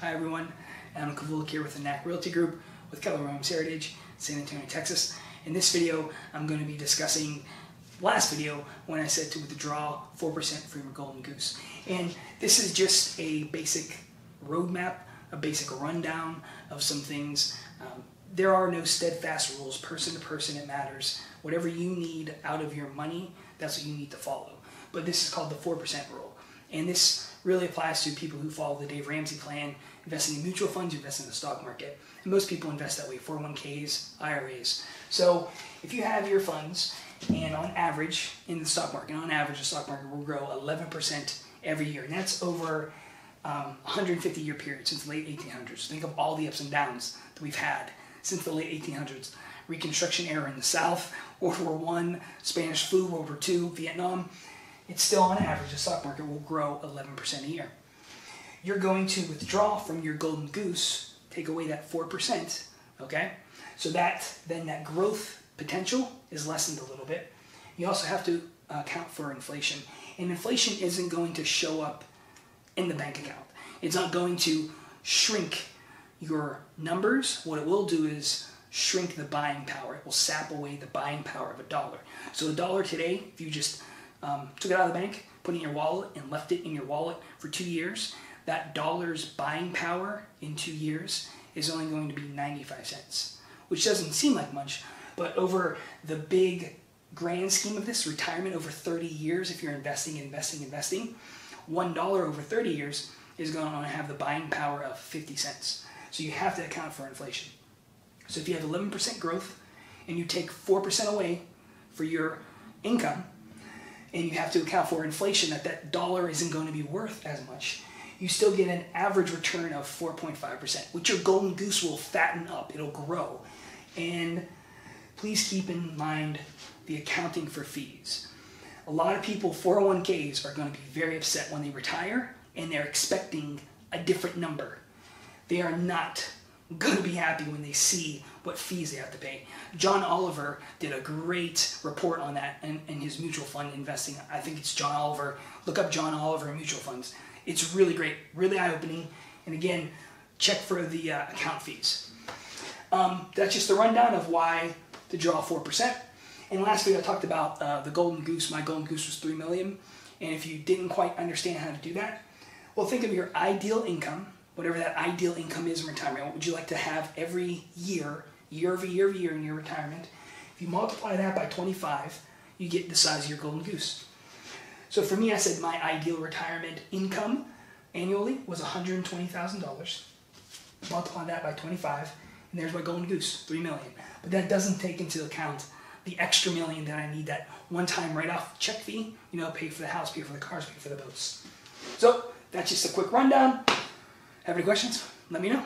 Hi everyone, I'm Kavulak here with the NAC Realty Group with Keller Williams Heritage, San Antonio, Texas. In this video, I'm going to be discussing last video when I said to withdraw 4% from your Golden Goose. And this is just a basic roadmap, a basic rundown of some things. There are no steadfast rules, person to person it matters. Whatever you need out of your money, that's what you need to follow. But this is called the 4% rule. And this really applies to people who follow the Dave Ramsey plan, investing in mutual funds, investing in the stock market. And most people invest that way, 401ks, IRAs. So if you have your funds, and on average, in the stock market, on average, the stock market will grow 11% every year. And that's over 150-year period since the late 1800s. Think of all the ups and downs that we've had since the late 1800s. Reconstruction era in the South, World War I, Spanish flu, World War II, Vietnam. It's still on average, the stock market will grow 11% a year. You're going to withdraw from your Golden Goose, take away that 4%, okay? So then that growth potential is lessened a little bit. You also have to account for inflation. And inflation isn't going to show up in the bank account. It's not going to shrink your numbers. What it will do is shrink the buying power. It will sap away the buying power of a dollar. So a dollar today, if you just took it out of the bank, put it in your wallet, and left it in your wallet for 2 years, that dollar's buying power in 2 years is only going to be 95 cents, which doesn't seem like much, but over the big grand scheme of this, retirement over 30 years, if you're investing, $1 over 30 years is going to have the buying power of 50 cents. So you have to account for inflation. So if you have 11% growth and you take 4% away for your income, and you have to account for inflation, that dollar isn't going to be worth as much, you still get an average return of 4.5%, which your Golden Goose will fatten up. It'll grow. And please keep in mind the accounting for fees. A lot of people, 401ks, are going to be very upset when they retire, and they're expecting a different number. They are not going to be happy when they see what fees they have to pay. John Oliver did a great report on that in his mutual fund investing. I think it's John Oliver. Look up John Oliver and mutual funds. It's really great, really eye-opening. And again, check for the account fees. That's just the rundown of why to draw 4%. And last week I talked about the Golden Goose. My Golden Goose was $3 million. And if you didn't quite understand how to do that, well, think of your ideal income, whatever that ideal income is in retirement. What would you like to have every year over year in your retirement? If you multiply that by 25, you get the size of your Golden Goose. So for me, I said my ideal retirement income annually was $120,000. Multiply that by 25, and there's my Golden Goose, $3 million. But that doesn't take into account the extra million that I need, that one-time write-off check fee, pay for the house, pay for the cars, pay for the boats. So that's just a quick rundown. Have any questions? Let me know.